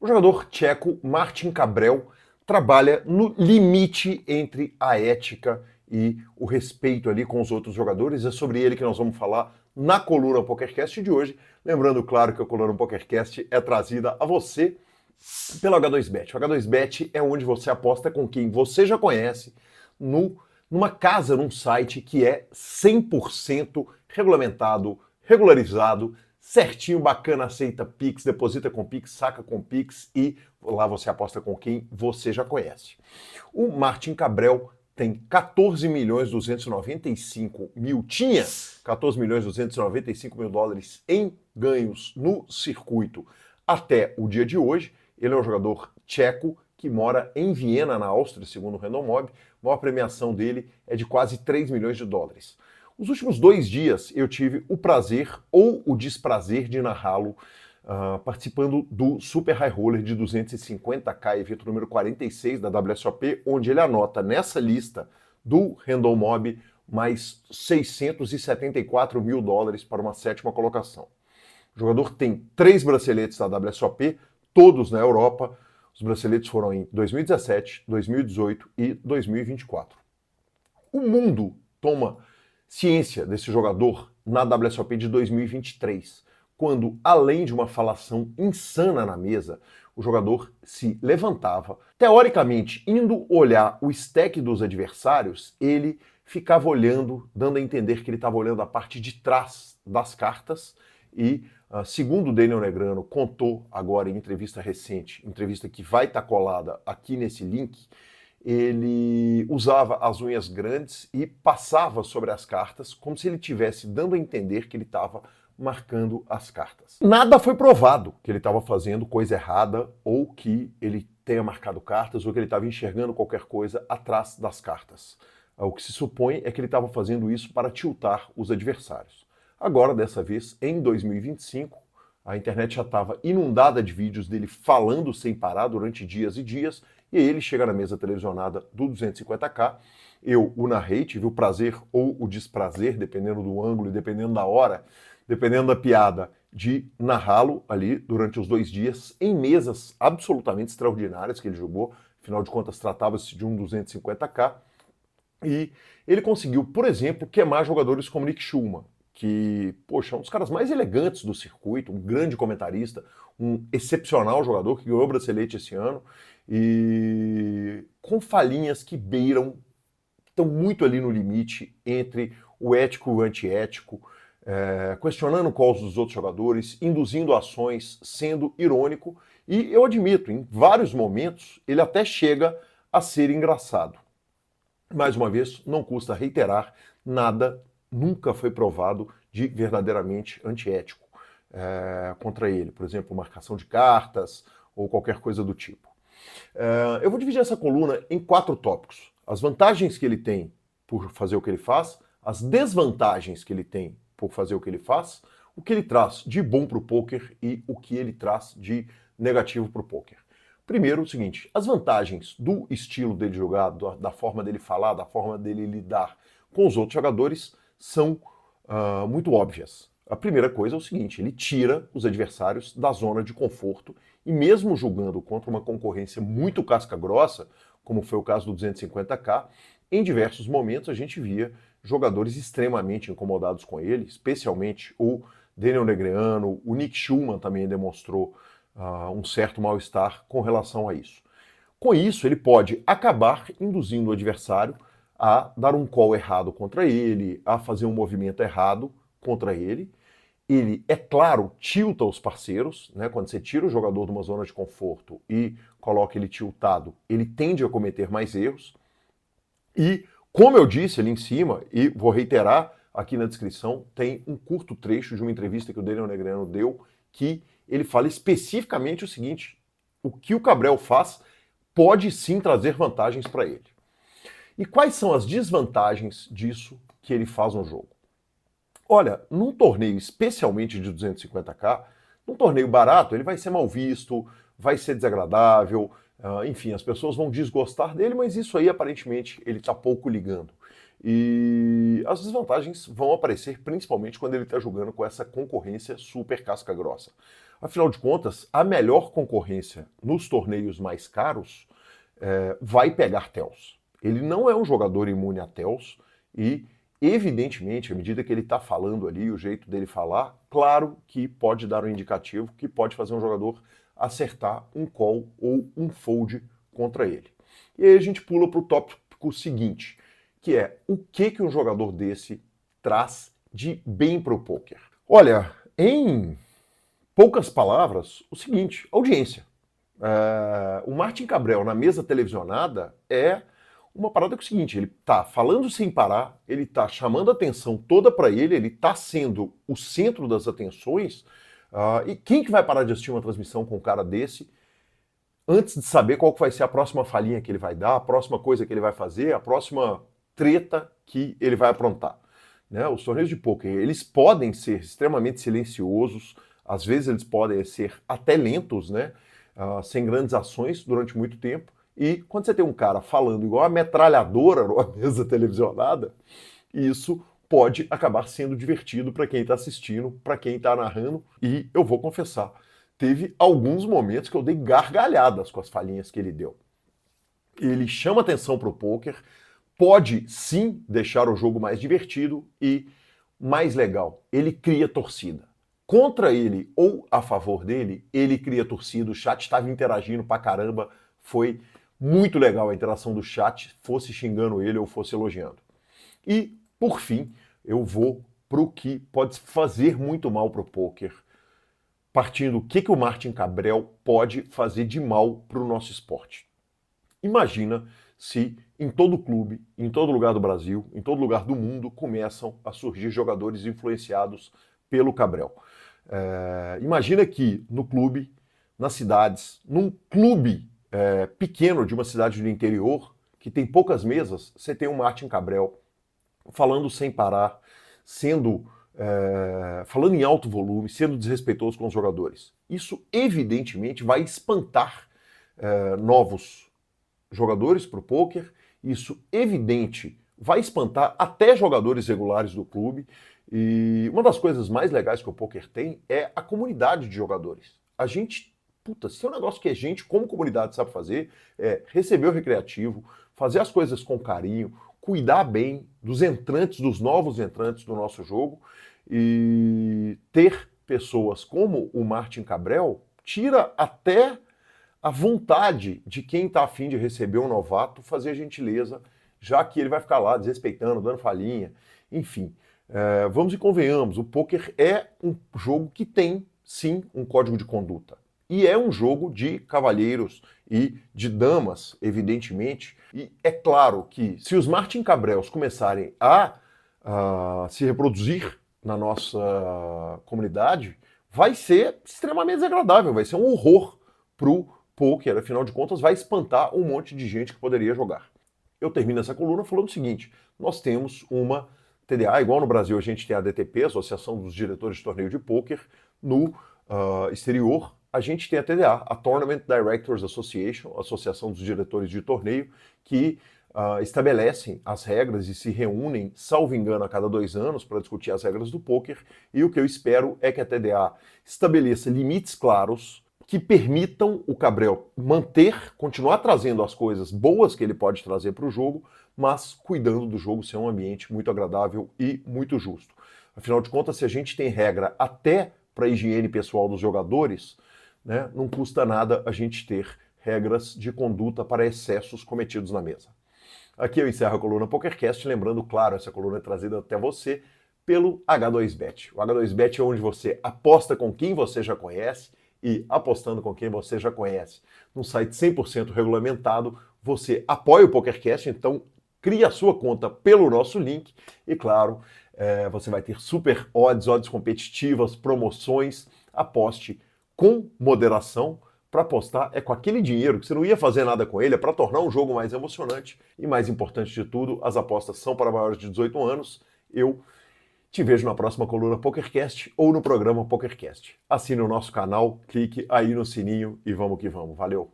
jogador tcheco Martin Kabrel trabalha no limite entre a ética e o respeito ali com os outros jogadores. É sobre ele que nós vamos falar na coluna PokerCast de hoje. Lembrando, claro, que a coluna PokerCast é trazida a você pelo H2Bet. O H2Bet é onde você aposta com quem você já conhece numa casa, num site que é 100% regulamentado, regularizado, certinho, bacana, aceita Pix, deposita com Pix, saca com Pix e lá você aposta com quem você já conhece. O Martin Kabrel tem 14.295.000, tinha 14.295.000 dólares em ganhos no circuito até o dia de hoje. Ele é um jogador tcheco que mora em Viena, na Áustria, segundo o Random Mob. A maior premiação dele é de quase 3 milhões de dólares. Os últimos 2 dias eu tive o prazer ou o desprazer de narrá-lo participando do Super High Roller de 250k, evento número 46 da WSOP, onde ele anota nessa lista do Random Mob mais 674 mil dólares para uma 7ª colocação. O jogador tem 3 braceletes da WSOP, todos na Europa. Os braceletes foram em 2017, 2018 e 2024. O mundo toma ciência desse jogador na WSOP de 2023, quando, além de uma falação insana na mesa, o jogador se levantava, teoricamente, indo olhar o stack dos adversários, ele ficava olhando, dando a entender que ele estava olhando a parte de trás das cartas e, segundo o Daniel Negreanu contou agora em entrevista recente, entrevista que vai estar colada aqui nesse link, ele usava as unhas grandes e passava sobre as cartas como se ele estivesse dando a entender que ele estava marcando as cartas. Nada foi provado que ele estava fazendo coisa errada ou que ele tenha marcado cartas ou que ele estava enxergando qualquer coisa atrás das cartas. O que se supõe é que ele estava fazendo isso para tiltar os adversários. Agora, dessa vez, em 2025, a internet já estava inundada de vídeos dele falando sem parar durante dias e dias, e ele chega na mesa televisionada do 250k. Eu o narrei, tive o prazer ou o desprazer, dependendo do ângulo e dependendo da hora, dependendo da piada, de narrá-lo ali durante os 2 dias em mesas absolutamente extraordinárias que ele jogou. Afinal de contas, tratava-se de um 250k. E ele conseguiu, por exemplo, queimar jogadores como Nick Schulman, que, poxa, é um dos caras mais elegantes do circuito, um grande comentarista, um excepcional jogador que ganhou o bracelete esse ano, e com falhinhas que beiram, estão muito ali no limite entre o ético e o antiético, questionando calls dos outros jogadores, induzindo ações, sendo irônico, e eu admito, em vários momentos, ele até chega a ser engraçado. Mais uma vez, não custa reiterar, nada nunca foi provado de verdadeiramente antiético contra ele. Por exemplo, marcação de cartas ou qualquer coisa do tipo. Eu vou dividir essa coluna em 4 tópicos. As vantagens que ele tem por fazer o que ele faz, as desvantagens que ele tem por fazer o que ele faz, o que ele traz de bom para o poker e o que ele traz de negativo para o poker. Primeiro, o seguinte, as vantagens do estilo dele jogar, da forma dele falar, da forma dele lidar com os outros jogadores são muito óbvias. A primeira coisa é o seguinte, ele tira os adversários da zona de conforto e mesmo jogando contra uma concorrência muito casca-grossa, como foi o caso do 250k, em diversos momentos a gente via jogadores extremamente incomodados com ele, especialmente o Daniel Negreanu, o Nick Schulman também demonstrou um certo mal-estar com relação a isso. Com isso, ele pode acabar induzindo o adversário a dar um call errado contra ele, a fazer um movimento errado contra ele. Ele, é claro, tilta os parceiros, né? Quando você tira o jogador de uma zona de conforto e coloca ele tiltado, ele tende a cometer mais erros. E, como eu disse ali em cima, e vou reiterar aqui na descrição, tem um curto trecho de uma entrevista que o Daniel Negreanu deu, que ele fala especificamente o seguinte, o que o Kabrel faz pode sim trazer vantagens para ele. E quais são as desvantagens disso que ele faz no jogo? Olha, num torneio especialmente de 250k, num torneio barato, ele vai ser mal visto, vai ser desagradável, enfim, as pessoas vão desgostar dele, mas isso aí aparentemente ele está pouco ligando. E as desvantagens vão aparecer principalmente quando ele está jogando com essa concorrência super casca grossa. Afinal de contas, a melhor concorrência nos torneios mais caros vai pegar TELs. Ele não é um jogador imune a TELs e, evidentemente, à medida que ele está falando ali, o jeito dele falar, claro que pode dar um indicativo que pode fazer um jogador acertar um call ou um fold contra ele. E aí a gente pula para o tópico seguinte, que é o que um jogador desse traz de bem para o poker. Olha, em poucas palavras, o seguinte, audiência. O Martin Cabrel na mesa televisionada é uma parada que é o seguinte, ele tá falando sem parar, ele tá chamando a atenção toda para ele tá sendo o centro das atenções, e quem que vai parar de assistir uma transmissão com um cara desse antes de saber qual que vai ser a próxima falhinha que ele vai dar, a próxima coisa que ele vai fazer, a próxima treta que ele vai aprontar? Né? Os torneios de poker, eles podem ser extremamente silenciosos, às vezes eles podem ser até lentos, né? Sem grandes ações durante muito tempo. E quando você tem um cara falando igual a metralhadora numa mesa televisionada, isso pode acabar sendo divertido para quem está assistindo, para quem está narrando. E eu vou confessar, teve alguns momentos que eu dei gargalhadas com as falhinhas que ele deu. Ele chama atenção para o poker, pode sim deixar o jogo mais divertido e mais legal. Ele cria torcida. Contra ele ou a favor dele, ele cria torcida, o chat estava interagindo pra caramba, foi muito legal a interação do chat, fosse xingando ele ou fosse elogiando. E, por fim, eu vou pro que pode fazer muito mal pro poker, partindo do que o Martin Cabrel pode fazer de mal pro nosso esporte. Imagina se em todo clube, em todo lugar do Brasil, em todo lugar do mundo, começam a surgir jogadores influenciados pelo Cabrel. Imagina que no clube, nas cidades, num clube pequeno de uma cidade do interior, que tem poucas mesas, você tem um Martin Cabrel falando sem parar, falando em alto volume, sendo desrespeitoso com os jogadores. Isso, evidentemente, vai espantar novos jogadores para o poker, isso, evidente, vai espantar até jogadores regulares do clube. E uma das coisas mais legais que o poker tem é a comunidade de jogadores. A gente, se tem um negócio que a gente, como comunidade, sabe fazer, é receber o recreativo, fazer as coisas com carinho, cuidar bem dos entrantes, dos novos entrantes do nosso jogo, e ter pessoas como o Martin Cabrel tira até a vontade de quem está afim de receber um novato fazer a gentileza, já que ele vai ficar lá desrespeitando, dando falhinha, enfim. Vamos e convenhamos, o poker é um jogo que tem, sim, um código de conduta. E é um jogo de cavalheiros e de damas, evidentemente. E é claro que se os Martin Cabrels começarem a se reproduzir na nossa comunidade, vai ser extremamente desagradável, vai ser um horror pro poker. Afinal de contas, vai espantar um monte de gente que poderia jogar. Eu termino essa coluna falando o seguinte, nós temos uma TDA, igual no Brasil a gente tem a ADTP, Associação dos Diretores de Torneio de Pôquer, no exterior a gente tem a TDA, a Tournament Directors Association, Associação dos Diretores de Torneio, que estabelecem as regras e se reúnem, salvo engano, a cada 2 anos para discutir as regras do pôquer, e o que eu espero é que a TDA estabeleça limites claros que permitam o Cabrel continuar trazendo as coisas boas que ele pode trazer para o jogo, mas cuidando do jogo ser um ambiente muito agradável e muito justo. Afinal de contas, se a gente tem regra até para a higiene pessoal dos jogadores, né, não custa nada a gente ter regras de conduta para excessos cometidos na mesa. Aqui eu encerro a coluna PokerCast, lembrando, claro, essa coluna é trazida até você pelo H2Bet. O H2Bet é onde você aposta com quem você já conhece, e apostando com quem você já conhece, num site 100% regulamentado, você apoia o PokerCast, então cria a sua conta pelo nosso link e, claro, você vai ter super odds competitivas, promoções, aposte com moderação. Para apostar é com aquele dinheiro que você não ia fazer nada com ele, é para tornar um jogo mais emocionante e, mais importante de tudo, as apostas são para maiores de 18 anos. Eu te vejo na próxima coluna PokerCast ou no programa PokerCast. Assine o nosso canal, clique aí no sininho e vamos que vamos. Valeu!